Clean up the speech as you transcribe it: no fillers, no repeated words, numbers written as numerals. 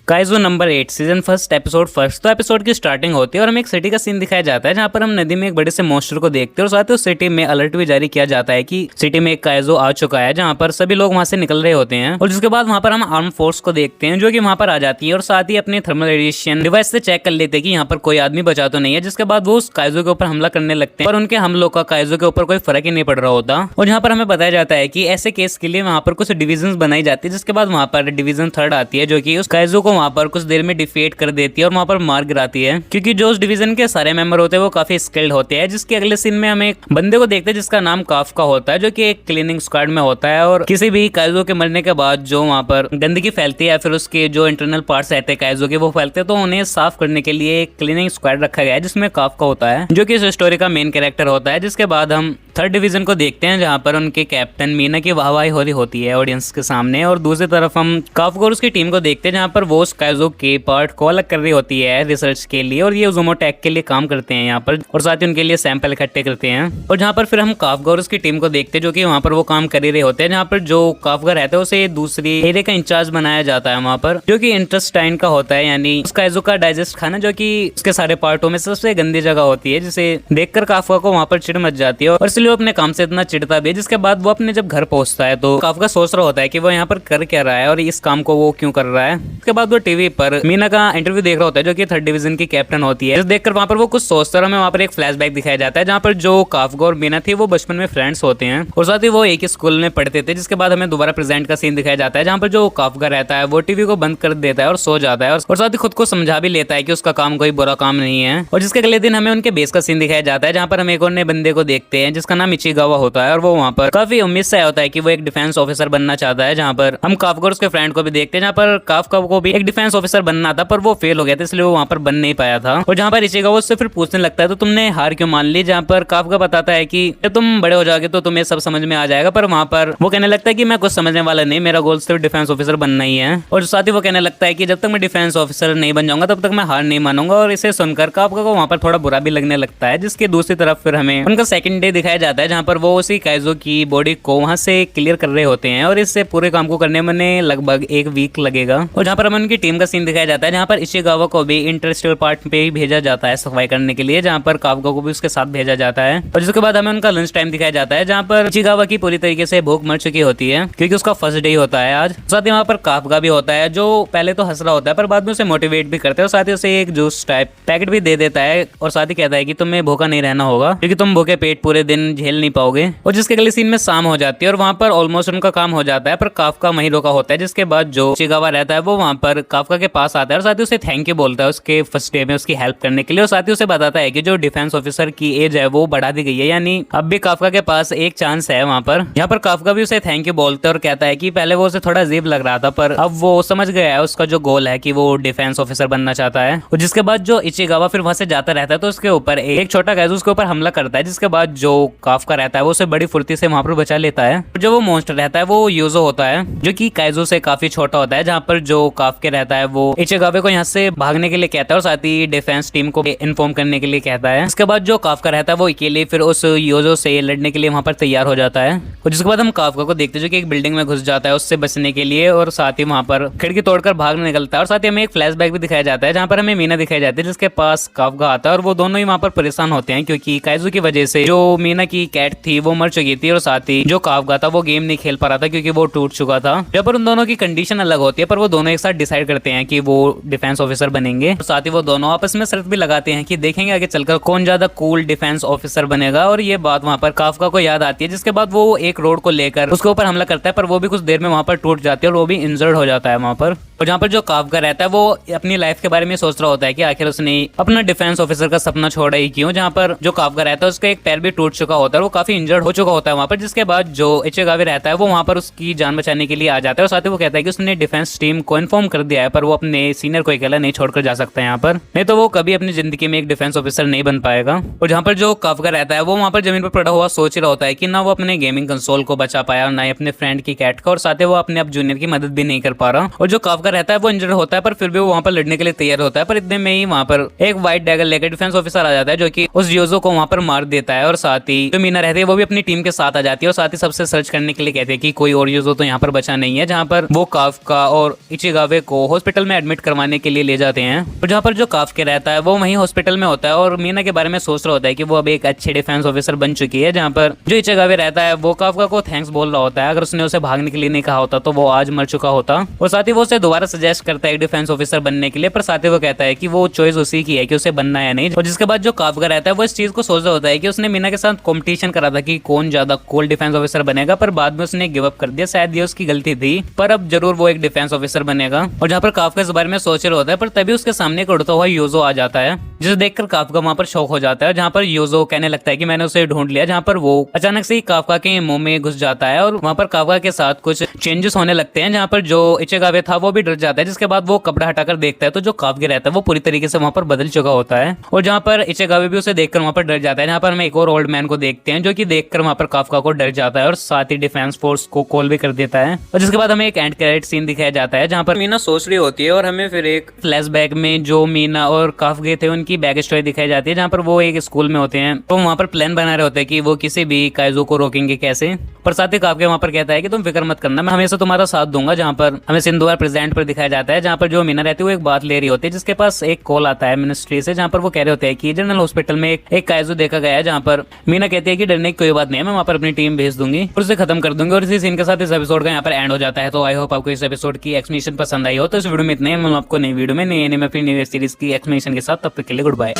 काइजो number 8 season first episode first. तो episode की starting होती है और हमें एक सिटी का सीन दिखाया जाता है जहाँ पर हम नदी में एक बड़े से मॉन्स्टर को देखते हैं और साथ ही उस सिटी में अलर्ट भी जारी किया जाता है कि सिटी में एक काइजो आ चुका है, जहाँ पर सभी लोग वहां से निकल रहे होते हैं। और जिसके बाद वहां पर हम आर्म फोर्स को देखते हैं जो कि वहां पर आ जाती है और साथ ही अपने थर्मल रेडिएशन डिवाइस से चेक कर लेते हैं कि यहाँ पर कोई आदमी बचा तो नहीं है। जिसके बाद वो उस काइजो के ऊपर हमला करने लगते हैं और उनके हमलों का काइजो के ऊपर कोई फर्क ही नहीं पड़ रहा होता। और यहाँ पर हमें बताया जाता है कि ऐसे केस के लिए वहां पर कुछ डिविजन बनाई जाती है। जिसके बाद वहां पर डिवीजन 3 आती है जो कि उस काइजो को वहां पर कुछ देर में डिफीट कर देती है और वहां पर मार गिराती है, क्योंकि जो उस डिवीजन के सारे मेंबर होते हैं वो काफी स्किल्ड होते हैं। जिसके अगले सीन में हम एक बंदे को देखते हैं जिसका नाम काफका होता है, जो कि एक क्लीनिंग स्क्वाड में होता है। और किसी भी काइजो के मरने के बाद जो वहां पर गंदगी फैलती है या फिर उसके जो इंटरनल पार्ट्स रहते हैं काइजो के वो फैलते हैं, तो उन्हें साफ करने के लिए एक क्लीनिंग स्क्वाड रखा गया है जिसमें काफका होता है जो कि इस स्टोरी का मेन कैरेक्टर होता है। जिसके बाद हम थर्ड डिवीजन को देखते हैं जहां पर उनके कैप्टन मीना की वाहवाही हो रही होती है ऑडियंस के सामने। और दूसरी तरफ हम काफका और उसकी टीम को देखते हैं जहां पर वो काइजो के पार्ट को अलग कर रही होती है रिसर्च के लिए, और ये उज़ुमो टेक के लिए काम करते हैं यहाँ पर और साथ ही उनके लिए सैंपल इकट्ठे करते हैं। और जहाँ पर फिर हम काफका और उसकी टीम को देखते हैं जो कि वहाँ पर वो काम कर ही रहे होते हैं, जहाँ पर जो काफका रहता है उसे दूसरी एरिया का इंचार्ज बनाया जाता है वहाँ पर, जो कि इंटेस्टाइन का होता है, यानी उस काइजो का डाइजेस्ट खाना, जो कि उसके सारे पार्टों में सबसे गंदी जगह होती है, जिसे देखकर काफका को वहाँ पर चिढ़ मच जाती है और इसलिए वो अपने काम से इतना चिढ़ता भी है। जिसके बाद वो अपने जब घर पहुंचता है तो काफका सोच रहा होता है कि वो यहाँ पर कर क्या रहा है और इस काम को वो क्यों कर रहा है। उसके बाद वो टीवी पर मीना का इंटरव्यू देख रहा होता है जो कि थर्ड डिवीजन की कैप्टन होती है। देखकर वहाँ पर वो कुछ सोचता है। हमें वहाँ पर एक फ्लैशबैक दिखाया जाता है जहाँ पर जो काफका और मीना थी वो बचपन में फ्रेंड्स होते हैं और साथ ही वो एक ही स्कूल में पढ़ते थे। जिसके बाद हमें दोबारा प्रेजेंट का सीन दिखाया जाता है जहाँ पर जो काफका रहता है वो टीवी को बंद कर देता है और सो जाता है और साथ ही खुद को समझा भी लेता है कि उसका काम कोई बुरा काम नहीं है। और जिसके अगले दिन हमें उनके बेस का सीन दिखाया जाता है जहाँ पर हम एक और नए बंदे को देखते हैं जिसका नाम इचिगावा होता है और वो वहाँ पर काफी उम्मीद से आया होता है कि वो एक डिफेंस ऑफिसर बनना चाहता है। जहाँ पर हम काफका और उसके फ्रेंड को भी देखते हैं जहाँ पर काफका को भी एक डिफेंस ऑफिसर बनना था पर वो फेल हो गया था, इसलिए वो वहाँ पर बन नहीं पाया था। और जहाँ पर इचिगावा उससे फिर पूछने लगता है तो तुमने हार क्यों मान ली, जहाँ पर काफका बताता है कि जब तुम बड़े हो जाओगे तो तुम्हें सब समझ में आ जाएगा। पर वहाँ पर वो कहने लगता है कि मैं कुछ समझने वाला नहीं, मेरा गोल सिर्फ डिफेंस ऑफिसर बनना ही है। और साथ ही वो कहने लगता है कि जब तक मैं डिफेंस ऑफिसर नहीं बन जाऊंगा तब तक मैं हार नहीं मानूंगा। और इसे सुनकर काफका को वहाँ पर थोड़ा बुरा भी लगने लगता है। जिसकी दूसरी तरफ फिर हमें उनका सेकंड डे दिखाया जाता है जहाँ पर वो उसी काइजो की बॉडी को वहाँ से क्लियर कर रहे होते हैं और इससे पूरे काम को करने में लगभग 1 वीक लगेगा। और जहाँ पर हमें उनकी टीम का सीन दिखाया जाता है जहाँ पर इशिगावा को भी इंटरस्टेलर पार्ट पे ही भेजा जाता है सफाई करने के लिए, जहाँ पर काफका को भी उसके साथ भेजा जाता है। और जिसके बाद हमें उनका लंच टाइम दिखाया जाता है जहाँ पर इशिगावा की पूरी तरीके से भूख मर चुकी होती है क्योंकि उसका फर्स्ट डे होता है आज। साथ ही वहाँ पर काफका भी होता है जो पहले तो हंस रहा होता है पर बाद में उसे मोटिवेट भी करते हैं और साथ ही उसे एक जूस टाइप पैकेट भी दे देता है और साथ ही कहता है कि तुम्हें भूखा नहीं रहना होगा क्योंकि तुम भूखे पेट पूरे दिन झेल नहीं पाओगे। और जिसके अगले सीन में शाम हो जाती है और वहाँ पर ऑलमोस्ट उनका काम हो जाता है पर काफका वहीं रोका होता है। जिसके बाद जो इशिगावा रहता है वो वहाँ पर काफका के पास आता है और साथ ही उसे थैंक यू बोलता है उसके फर्स्ट डे में उसकी हेल्प करने के लिए। और साथ ही उसे बताता है कि जो डिफेंस ऑफिसर की एज है वो बढ़ा दी गई है, यानी अब भी काफका के पास एक चांस है वहाँ पर। यहाँ पर काफका भी उसे थैंक यू बोलता है और कहता है कि पहले वो उसे थोड़ा अजीब लग रहा था पर अब वो समझ गया है उसका जो गोल है कि वो डिफेंस ऑफिसर बनना चाहता है। और जिसके बाद जो इशिगावा फिर वहाँ से जाता रहता है तो उसके ऊपर एक छोटा काइजो उसके ऊपर हमला करता है। जिसके बाद जो काफका रहता है वो उसे बड़ी फुर्ती से वहाँ पर बचा लेता है। जो वो मॉन्स्टर रहता है वो यूजो होता है जो कि काइजो से काफी छोटा होता है, जहाँ पर जो काफके रहता है वो इशिगावा को यहाँ से भागने के लिए कहता है और साथ ही डिफेंस टीम को इन्फॉर्म करने के लिए कहता है। इसके बाद जो काफका रहता है वो अकेले फिर उस यूजो से लड़ने के लिए वहाँ पर तैयार हो जाता है। और जिसके बाद हम काफका को देखते हैं जो कि एक बिल्डिंग में घुस जाता है उससे बचने के लिए और साथ ही वहाँ पर खिड़की तोड़कर भागने निकलता है। और साथ ही हमें एक फ्लैशबैक भी दिखाया जाता है जहाँ पर हमें मीना दिखाई जाती है जिसके पास काफका आता है और वो दोनों ही वहाँ पर परेशान होते हैं क्योंकि काइजो की वजह से जो मीना की कैट थी वो मर चुकी थी और साथ ही जो काफका था वो गेम नहीं खेल पा रहा था क्योंकि वो टूट चुका था। जब पर उन दोनों की कंडीशन अलग होती है पर वो दोनों एक साथ डिसाइड करते हैं कि वो डिफेंस ऑफिसर बनेंगे और साथ ही वो दोनों आपस में शर्त भी लगाते हैं कि देखेंगे आगे चलकर कौन ज्यादा कूल डिफेंस ऑफिसर बनेगा। और ये बात वहाँ पर काफका को याद आती है। जिसके बाद वो एक रोड को लेकर उसके ऊपर हमला करता है पर वो भी कुछ देर में वहाँ पर टूट जाती है और वो भी इंजर्ड हो जाता है वहाँ पर। और जहाँ पर जो काफका रहता है वो अपनी लाइफ के बारे में सोच रहा होता है कि आखिर उसने अपना डिफेंस ऑफिसर का सपना छोड़ा ही क्यों। जहाँ पर जो काफका रहता है उसका एक पैर भी टूट चुका होता है, वो काफी इंजर्ड हो चुका होता है वहाँ पर। जिसके बाद जो इशिगावा रहता है वो वहाँ पर उसकी जान बचाने के लिए आ जाता है और साथ ही वो कहता है कि उसने डिफेंस टीम को इन्फॉर्म कर दिया है पर वो अपने सीनियर को अकेला नहीं छोड़कर जा सकता है यहाँ पर, नहीं तो वो कभी अपनी जिंदगी में एक डिफेंस ऑफिसर नहीं बन पाएगा। और जहाँ पर जो काफका रहता है वो वहाँ पर जमीन पर पड़ा हुआ सोच रहा होता है कि ना वो अपने गेमिंग कंसोल को बचा पाया ना ही अपने फ्रेंड की कैट का और साथ ही वो अपने अब जूनियर की मदद भी नहीं कर पा रहा। और जो काफका काफका रहता है वो इंजर्ड होता है, पर फिर भी वो वहाँ पर लड़ने के लिए तैयार होता है। पर इतने में ही वहाँ पर एक व्हाइट डैगर लेकर डिफेंस ऑफिसर आ जाता है जो कि उस यूजो को वहाँ पर मार देता है। और साथ ही जो मीना रहती है वो भी अपनी टीम के साथ आ जाती है और साथ ही सबसे सर्च करने के लिए कहते हैं कि कोई और यूजो तो यहाँ पर बचा नहीं है, जहाँ पर वो काफका और इचिगावे को हॉस्पिटल में एडमिट करवाने के लिए ले जाते हैं। और जहाँ पर जो काफके रहता है वो वहीं हॉस्पिटल में होता है और मीना के बारे में सोच रहा होता है कि वो अब एक अच्छे डिफेंस ऑफिसर बन चुकी है। जहाँ पर जो इचिगावे रहता है वो काफका को थैंक्स बोल रहा होता है, अगर उसने उसे भागने के लिए नहीं कहा होता तो वो आज मर चुका होता। और साथ ही वो उसे दोबारा सजेस्ट करता है डिफेंस ऑफिसर बनने के लिए, पर साथ ही वो कहता है कि वो चॉइस उसी की है कि उसे बनना है नहीं। और जिसके बाद जो काफका रहता है वो इस चीज को सोच रहा होता है कि उसने मीना के साथ कॉम्पिटिशन करा था कि कौन ज्यादा कूल डिफेंस ऑफिसर बनेगा, पर बाद में उसने गिव अप कर दिया। शायद ये उसकी गलती थी, पर अब जरूर वो एक डिफेंस ऑफिसर बनेगा। और जहाँ पर काफका इस बारे में सोच रहा होता है, पर तभी उसके सामने एक उड़ता हुआ यूजो आ जाता है, जिसे देखकर काफका वहाँ पर शौक हो जाता है। जहाँ पर यूजो कहने लगता है कि मैंने उसे ढूंढ लिया। जहाँ पर वो अचानक से ही काफका के मुंह में घुस जाता है और वहाँ पर काफका के साथ कुछ चेंजेस होने लगते हैं। जहाँ पर जो इचिगावे था वो भी डर जाता है, जिसके बाद वो कपड़ा हटाकर देखता है तो जो काफका रहता है वो पूरी तरीके से वहाँ पर बदल चुका होता है। और जहाँ पर इचिगावे भी उसे देखकर वहाँ पर डर जाता है। जहाँ पर हम एक और ओल्ड मैन को देखते हैं जो कि देखकर वहाँ पर काफका को डर जाता है और साथ ही डिफेंस फोर्स को कॉल भी कर देता है। और जिसके बाद हमें एक एंड क्रेडिट सीन दिखाया जाता है जहाँ पर मीना सोच रही होती है और हमें फिर एक फ्लैशबैक में जो मीना और काफके थे उनकी बैक स्टोरी दिखाई जाती है, जहाँ पर वो एक स्कूल में होते हैं। तो वहाँ पर प्लान बना रहे होते हैं कि वो किसी भी काइजो को रोकेंगे कैसे। पर साथ ही काफके वहाँ पर कहता है कि तुम फिक्र मत करना, मैं हमेशा तुम्हारा साथ दूंगा। जहाँ पर हमें सिंधुवार प्रेजेंट पर दिखाया जाता है, जहाँ पर जो मीना रहती है वो एक बात ले रही होती है, जिसके पास एक कॉल आता है मिनिस्ट्री से, जहाँ पर वो कह रहे होते हैं कि जनरल हॉस्पिटल में एक काइजो देखा गया है। जहाँ पर मीना कहती है कि डरने की कोई बात नहीं है, मैं वहाँ पर अपनी टीम भेज दूंगी और उसे खत्म कर दूंगी। और इसी सीन के साथ इस एपिसोड का यहाँ पर एंड हो जाता है। तो आई होप आपको इस एपिसोड की एक्सप्लेनेशन पसंद आई हो। तो इस वीडियो में इतने, मैं आपको नई वीडियो में नई एनिमे फिर नई सीरीज की एक्सप्लेनेशन के साथ, तब तक के लिए गुड बाय।